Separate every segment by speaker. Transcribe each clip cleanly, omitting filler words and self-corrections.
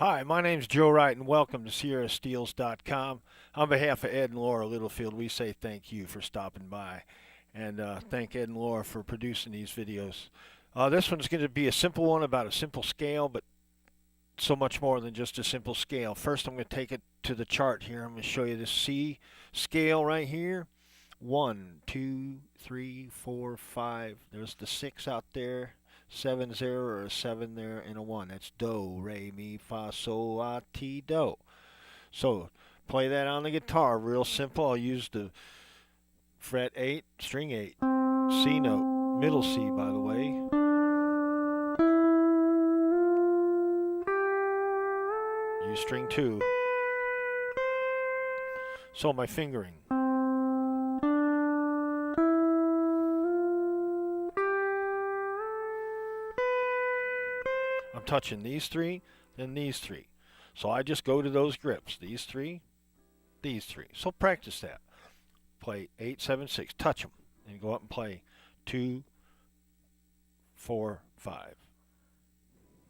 Speaker 1: Hi, my name's Joe Wright, and welcome to SierraSteels.com. On behalf of Ed and Laura Littlefield, we say thank you for stopping by, and thank Ed and Laura for producing these videos. This one's going to be a simple one about a simple scale, but so much more than just a simple scale. First, I'm going to take it to the chart here. I'm going to show you this C scale right here. 1, 2, 3, 4, 5. There's the 6 out there. 7 0 or a 7 there and a 1. That's do, re, mi, fa, sol, la, ti, do. So play that on the guitar real simple. I'll use the fret 8, string 8, C note, middle C by the way. Use string 2. So my fingering. I'm touching these 3, then these 3. So I just go to those grips. These 3, these 3. So practice that. Play 8, 7, 6. Touch them. And go up and play 2, 4, 5.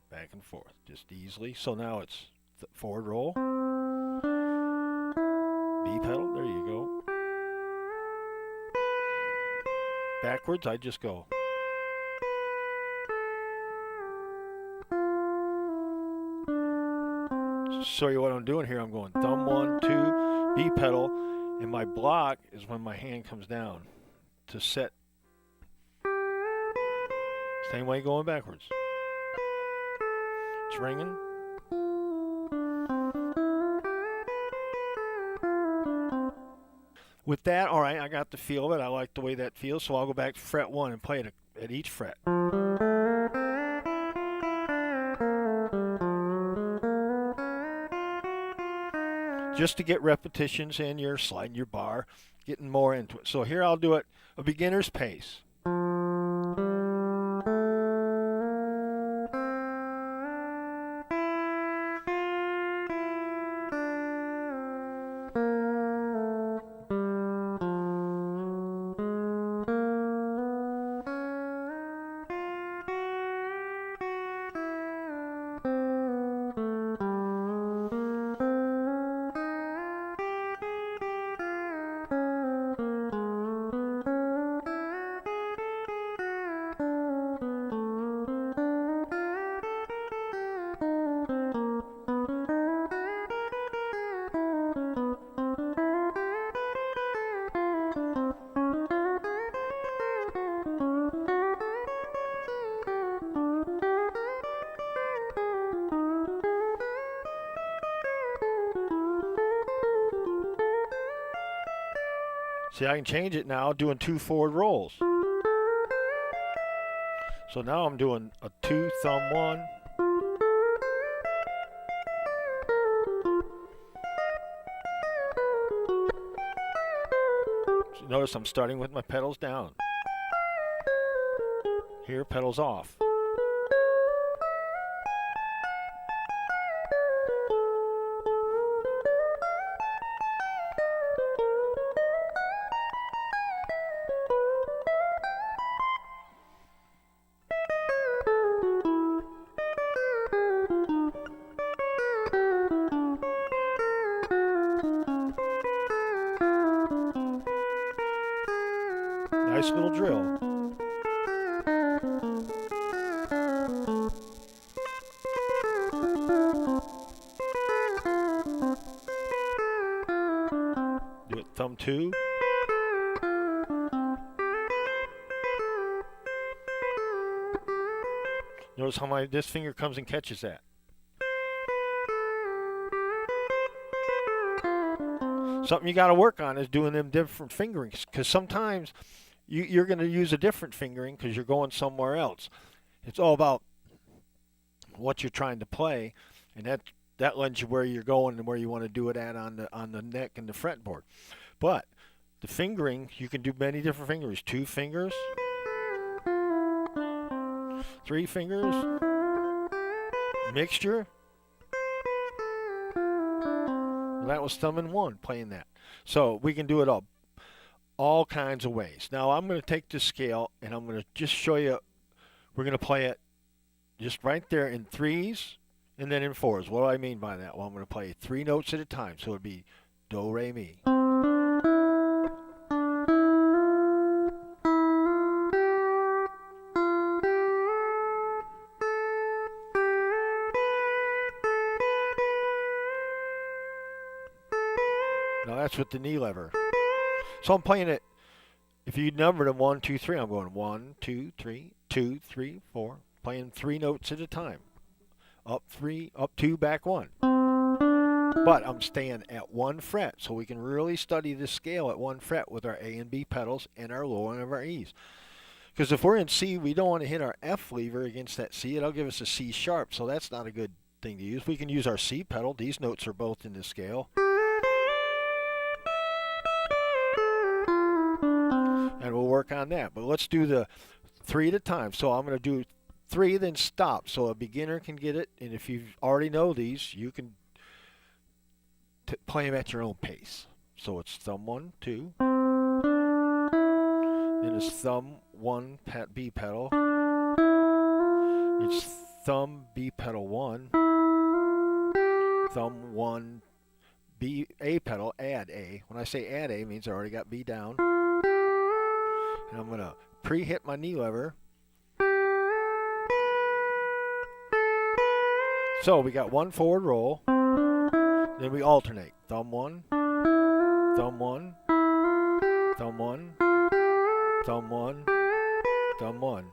Speaker 1: Back and forth. Just easily. So now it's the forward roll. B pedal. There you go. Backwards, I just go. Show you what I'm doing here. I'm going thumb 1, 2, B pedal, and my block is when my hand comes down to set. Same way going backwards. It's ringing. With that, all right, I got the feel of it. I like the way that feels, so I'll go back to fret 1 and play it at each fret. Just to get repetitions in, you're sliding your bar, getting more into it. So here I'll do it a beginner's pace. See, I can change it now doing 2 forward rolls. So now I'm doing a 2 thumb 1. So notice I'm starting with my pedals down. Here, pedals off. Nice little drill. Do it thumb 2. Notice how this finger comes and catches that. Something you got to work on is doing them different fingerings, because sometimes you're going to use a different fingering because you're going somewhere else. It's all about what you're trying to play, and that lends you where you're going and where you want to do it at on the neck and the fretboard. But the fingering, you can do many different fingerings. 2 fingers, 3 fingers, mixture. Well, that was thumb and 1 playing that. So we can do it all kinds of ways. Now I'm going to take this scale and I'm going to just show you. We're going to play it just right there in 3s and then in fours. What do I mean by that? Well, I'm going to play 3 notes at a time. So it would be do, re, mi. Now that's with the knee lever. So I'm playing it. If you numbered them 1, 2, 3, I'm going 1, 2, 3, 2, 3, 4. Playing 3 notes at a time. Up 3, up 2, back 1. But I'm staying at 1 fret, so we can really study the scale at 1 fret with our A and B pedals and our lowering of our E's. Because if we're in C, we don't want to hit our F lever against that C. It'll give us a C sharp, so that's not a good thing to use. We can use our C pedal. These notes are both in the scale. And we'll work on that. But let's do the 3 at a time. So I'm going to do 3, then stop, so a beginner can get it. And if you already know these, you can play them at your own pace. So it's thumb 1, 2. Then it's thumb 1, B pedal. It's thumb B pedal 1. Thumb 1, B, A pedal, add A. When I say add A, it means I already got B down. And I'm going to pre-hit my knee lever. So we got 1 forward roll. Then we alternate. Thumb 1, thumb 1, thumb 1, thumb 1, thumb 1.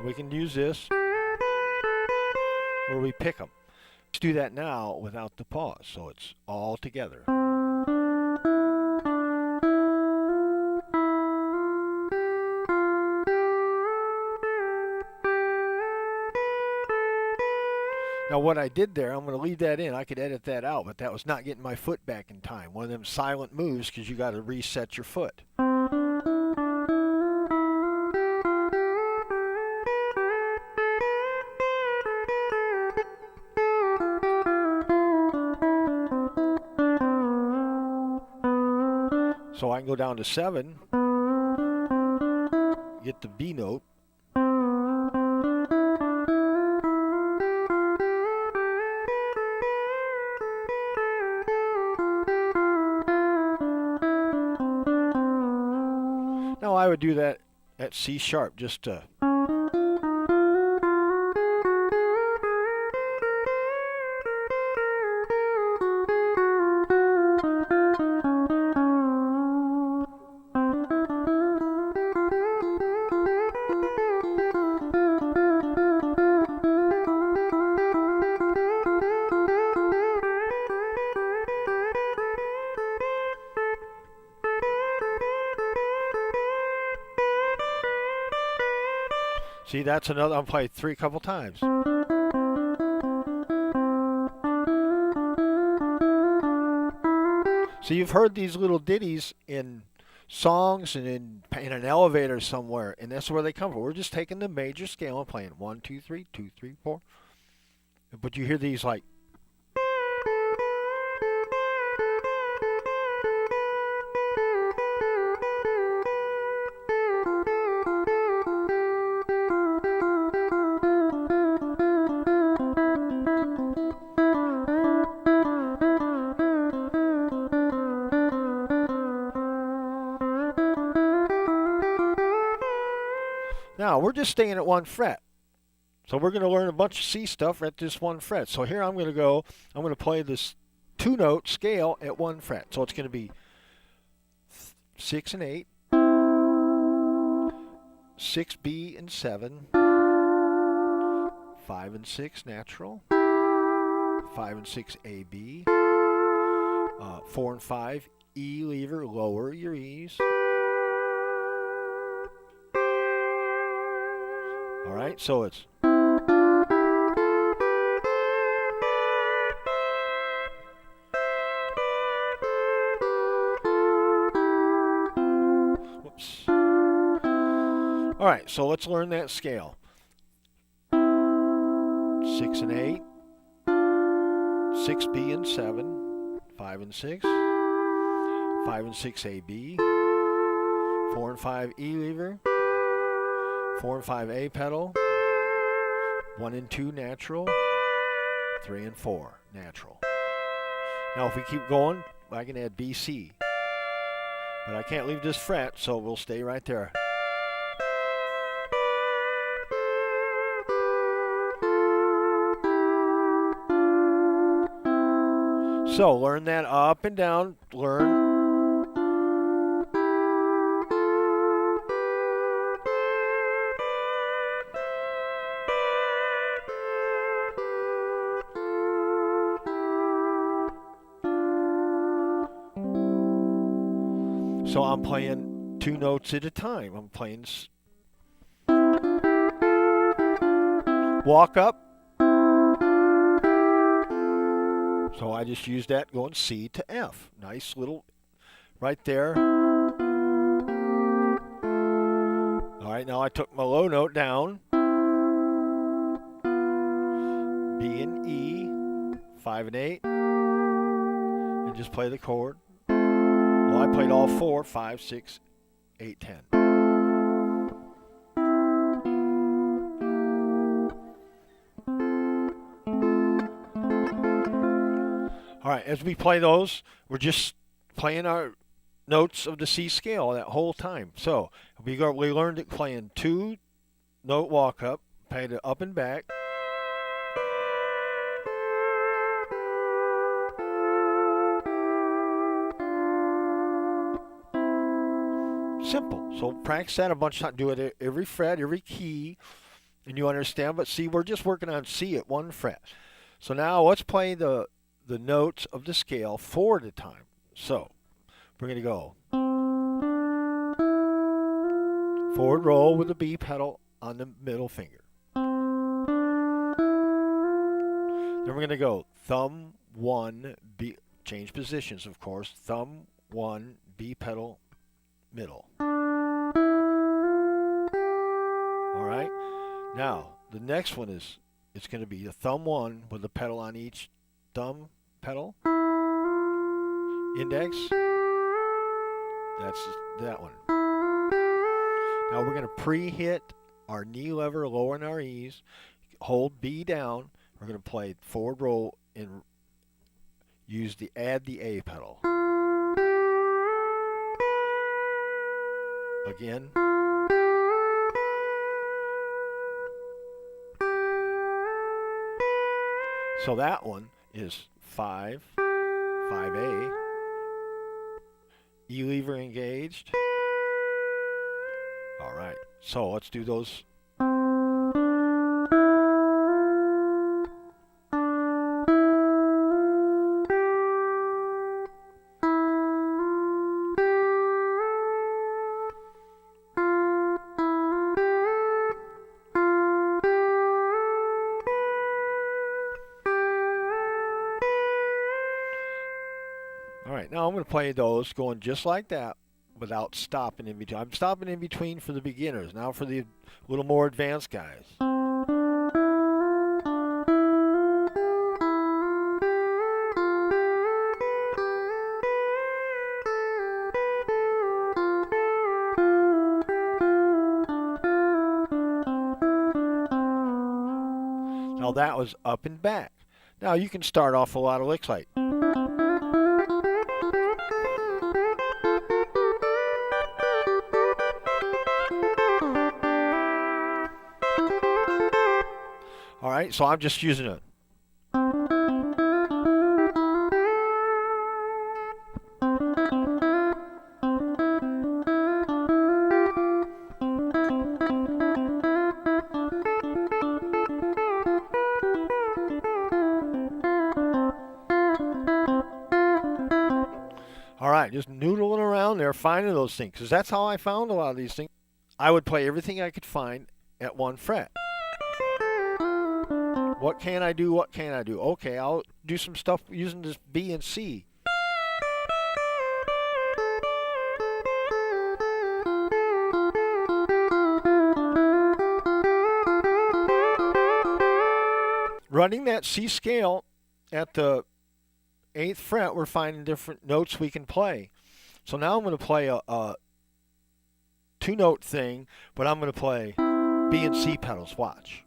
Speaker 1: We can use this where we pick them. Let's do that now without the pause, so it's all together. Now what I did there, I'm going to leave that in. I could edit that out, but that was not getting my foot back in time. One of them silent moves because you got to reset your foot. So I can go down to 7, get the B note. Now I would do that at C sharp just to see, that's another. I'm playing 3 couple times. So you've heard these little ditties in songs and in an elevator somewhere, and that's where they come from. We're just taking the major scale and playing 1, 2, 3, 2, 3, 4. But you hear these like. Now, we're just staying at 1 fret. So we're going to learn a bunch of C stuff at this 1 fret. So here I'm going to play this 2-note scale at 1 fret. So it's going to be 6 and 8, 6B and 7, 5 and 6 natural, 5 and 6 AB, 4 and 5 E lever, lower your E's. All right, so it's whoops. All right, so let's learn that scale. 6 and 8, 6B and 7, 5 and 6, 5 and 6 AB, 4 and 5 E lever, 4 and 5 A pedal, 1 and 2 natural, 3 and 4, natural. Now if we keep going, I can add B, C. But I can't leave this fret, so we'll stay right there. So learn that up and down, learn. So I'm playing 2 notes at a time. I'm playing walk up. So I just use that going C to F. Nice little right there. All right, now I took my low note down. B and E, 5 and 8. And just play the chord. Well, I played all 4, 5, 6, 8, 10. All right, as we play those, we're just playing our notes of the C scale that whole time. So we learned it playing 2 note walk up, played it up and back. Simple. So practice that a bunch of times. Do it every fret, every key, and you understand. But see, we're just working on C at 1 fret. So now let's play the notes of the scale 4 at a time. So we're going to go forward roll with the B pedal on the middle finger. Then we're going to go thumb 1, B, change positions of course, thumb 1, B pedal, middle. All right. Now the next one is it's going to be the thumb 1 with the pedal on each thumb pedal, index. That's that one. Now we're going to pre-hit our knee lever, lowering our E's, hold B down. We're going to play forward roll and use add the A pedal. Again. So that one is 5, 5A, E lever engaged. All right, so let's do those. All right, now I'm going to play those going just like that without stopping in between. I'm stopping in between for the beginners. Now for the little more advanced guys. Now that was up and back. Now you can start off a lot of licks like. All right, so I'm just using it. All right, just noodling around there, finding those things, because that's how I found a lot of these things. I would play everything I could find at 1 fret. What can I do? What can I do? Okay, I'll do some stuff using this B and C. Running that C scale at the 8th fret, we're finding different notes we can play. So now I'm going to play a 2-note thing, but I'm going to play B and C pedals. Watch.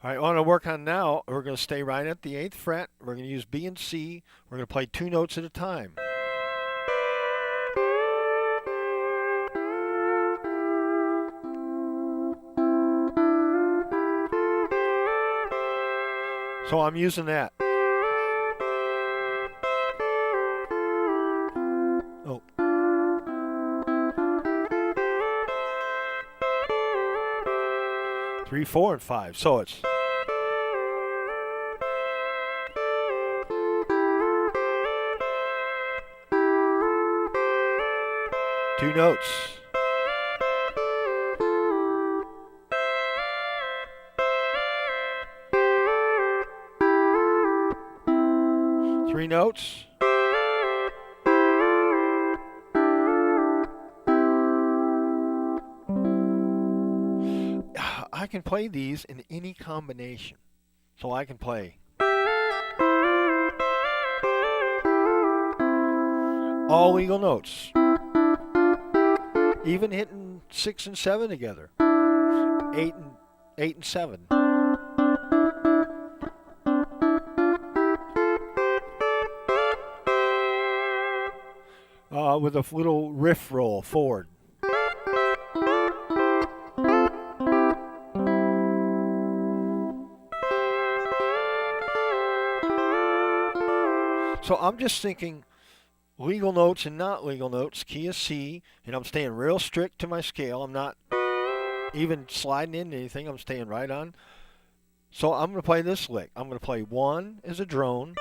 Speaker 1: All right, what I want to work on now, we're going to stay right at the 8th fret. We're going to use B and C. We're going to play 2 notes at a time. So I'm using that. Oh. 3, 4, and 5. So it's two notes. Three notes. I can play these in any combination. So I can play all legal notes, even hitting 6 and 7 together, 8 and 7. With a little riff roll forward. So I'm just thinking legal notes and not legal notes, key of C, and I'm staying real strict to my scale. I'm not even sliding into anything. I'm staying right on. So I'm going to play this lick. I'm going to play 1 as a drone,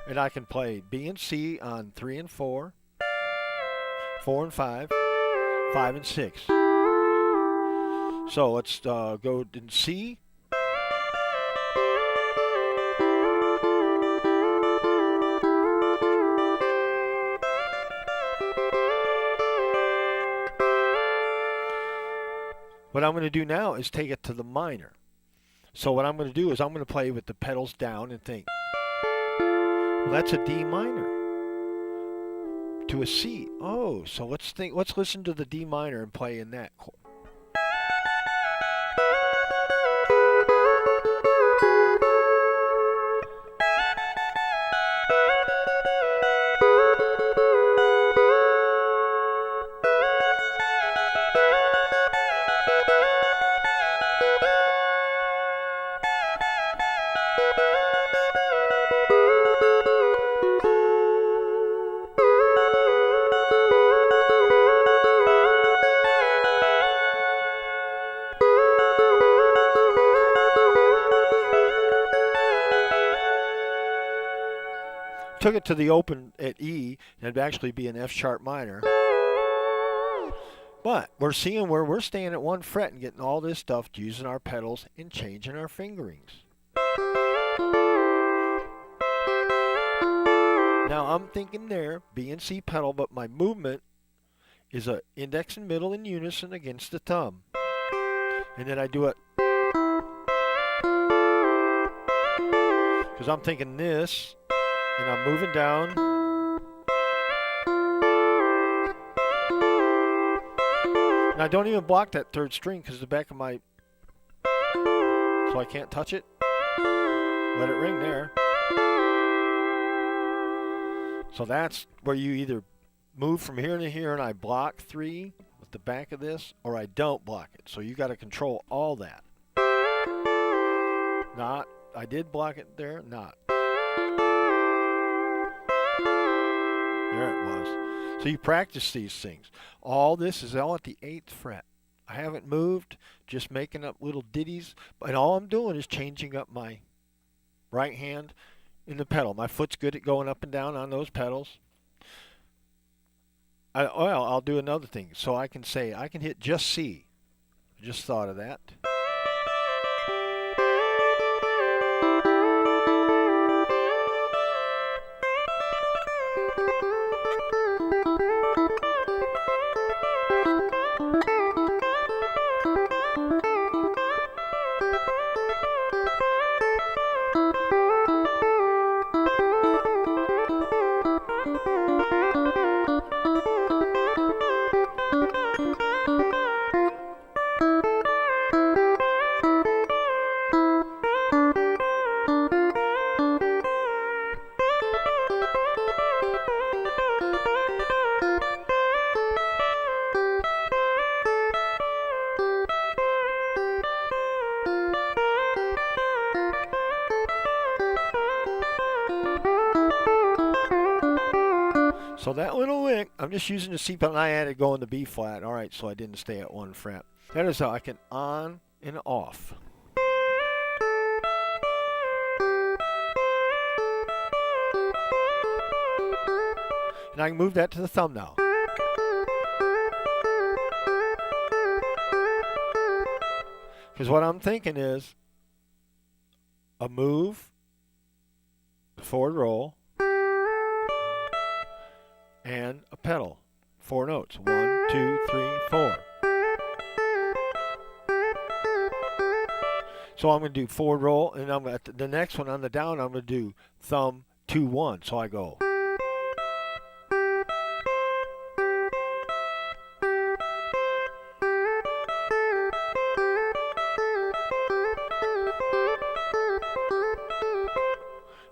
Speaker 1: and I can play B and C on 3 and 4, 4 and 5, 5 and 6. So let's go in C. What I'm going to do now is take it to the minor. So what I'm going to do is I'm going to play with the pedals down and think, well, that's a D minor to a C. Oh, so let's listen to the D minor and play in that chord. Took it to the open at E, and it'd actually be an F sharp minor. But we're seeing where we're staying at 1 fret and getting all this stuff using our pedals and changing our fingerings. Now I'm thinking there, B and C pedal, but my movement is a index and middle in unison against the thumb. And then I do it because I'm thinking this, and I'm moving down. And I don't even block that 3rd string because the back of my, so I can't touch it. Let it ring there. So that's where you either move from here to here and I block 3 with the back of this, or I don't block it. So you got to control all that. Not, I did block it there, not. There it was. So you practice these things. All this is all at the 8th fret. I haven't moved, just making up little ditties. And all I'm doing is changing up my right hand in the pedal. My foot's good at going up and down on those pedals. I'll do another thing. So I can say, I can hit just C. I just thought of that. So that little lick, I'm just using the C pedal, and I had it going to B flat. All right, so I didn't stay at 1 fret. That is how I can on and off. And I can move that to the thumb now. Because what I'm thinking is a move, forward roll, and a pedal. 4 notes. 1, 2, 3, 4. So I'm going to do forward roll, and I'm going to, the next one on the down, I'm going to do thumb 2, 1. So I go.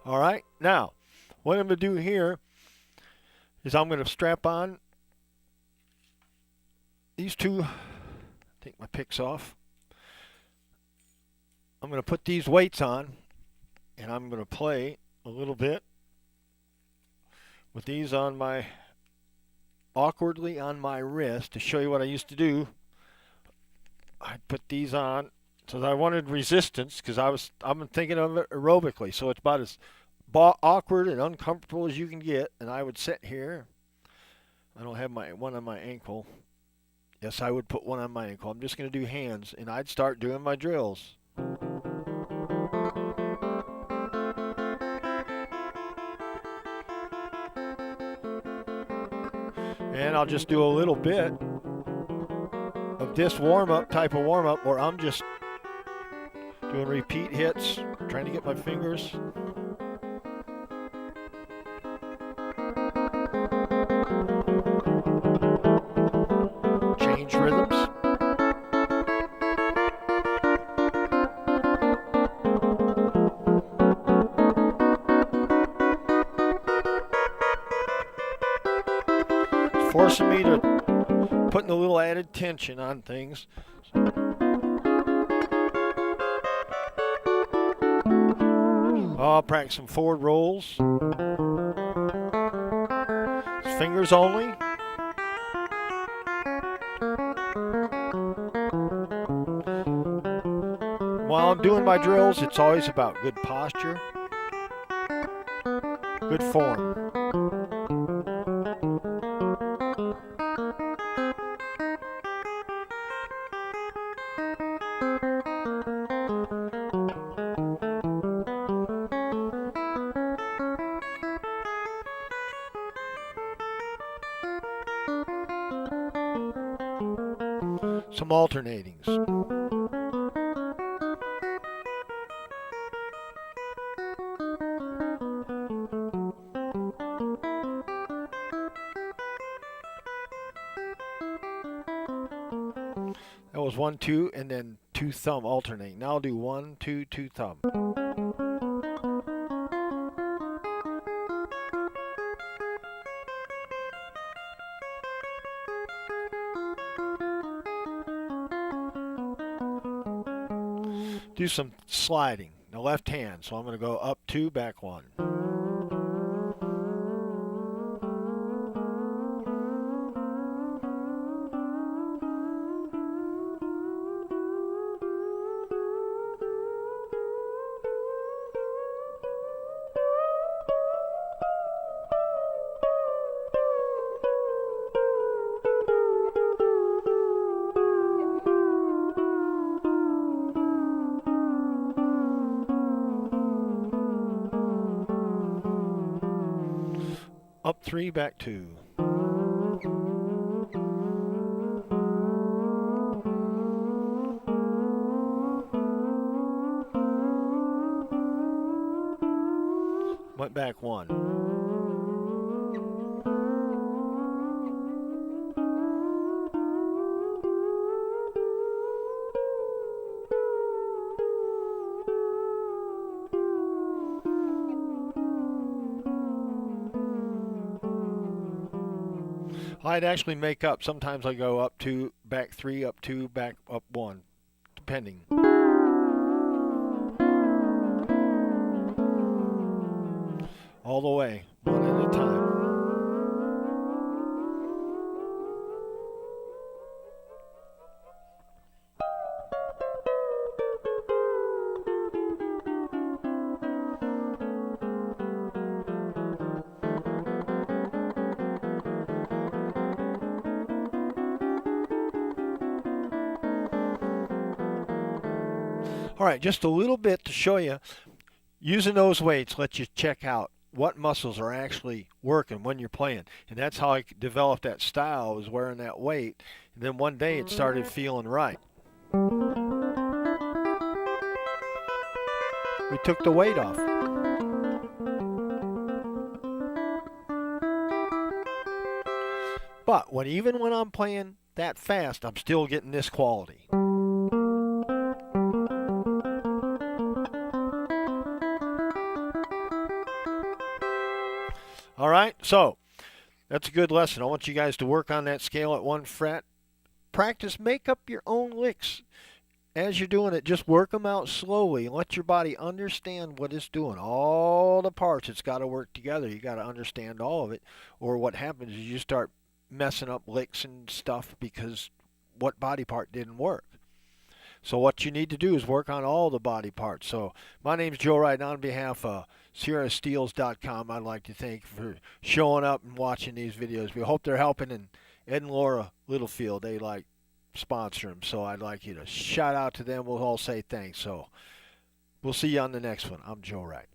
Speaker 1: All right, now what I'm going to do here is I'm going to strap on these two. Take my picks off. I'm going to put these weights on, and I'm going to play a little bit with these on my, awkwardly on my wrist to show you what I used to do. I'd put these on, so I wanted resistance because I'm thinking of it aerobically, so it's about as awkward and uncomfortable as you can get. And I would sit here. I don't have my one on my ankle. Yes, I would put one on my ankle. I'm just going to do hands, and I'd start doing my drills. And I'll just do a little bit of this warm-up type of warm-up where I'm just doing repeat hits, trying to get my fingers. Change rhythms. It's forcing me to putting a little added tension on things. I'll practice some forward rolls. It's fingers only. While I'm doing my drills, it's always about good posture, good form. Some alternatings. That was 1, 2, and then 2 thumb alternate. Now I'll do 1, 2, 2 thumb. Do some sliding. The left hand. So I'm going to go up 2, back 1. Up 3, back 2. Went back 1. I'd actually make up. Sometimes I go up 2, back 3, up 2, back up 1, depending. All the way, one at a time. All right, just a little bit to show you. Using those weights lets you check out what muscles are actually working when you're playing. And that's how I developed that style, was wearing that weight. And then one day it started feeling right. We took the weight off. But even when I'm playing that fast, I'm still getting this quality. All right, so that's a good lesson. I want you guys to work on that scale at 1 fret. Practice, make up your own licks. As you're doing it, just work them out slowly and let your body understand what it's doing. All the parts, it's got to work together. You got to understand all of it, or what happens is you start messing up licks and stuff because what body part didn't work. So what you need to do is work on all the body parts. So my name's Joe Wright, and on behalf of SierraSteels.com, I'd like to thank you for showing up and watching these videos. We hope they're helping, and Ed and Laura Littlefield, they like sponsor them, so I'd like you to shout out to them. We'll all say thanks. So we'll see you on the next one. I'm Joe Wright.